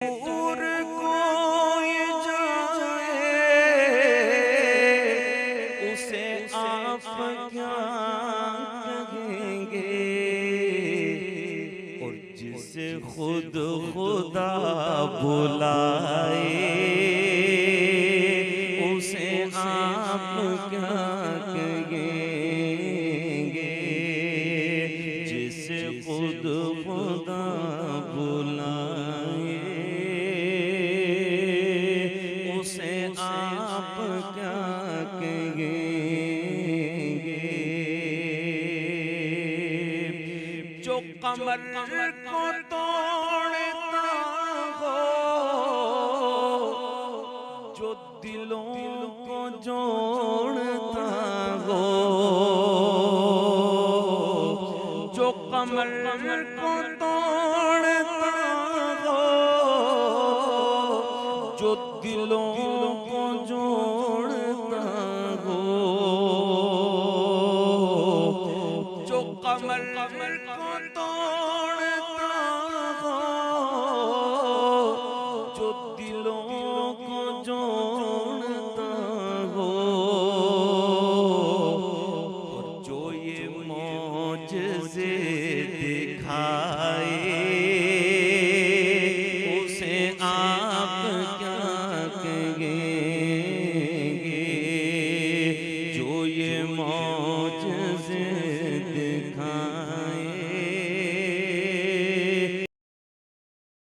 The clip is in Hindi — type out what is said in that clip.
दूर कोई जाए उसे आप क्या कहेंगे, और जिसे खुद खुदा बुलाए उसे आप क्या कहेंगे, जिसे खुद खुदा बुलाए उसे आप क्या कहेंगे। जो कमर को तोड़ता हो, जो दिलों को जोड़ता हो, जो कमर को तोड़ता हो, जो दिलों को जोड़ता हो, जो कमर को तोड़ता हो,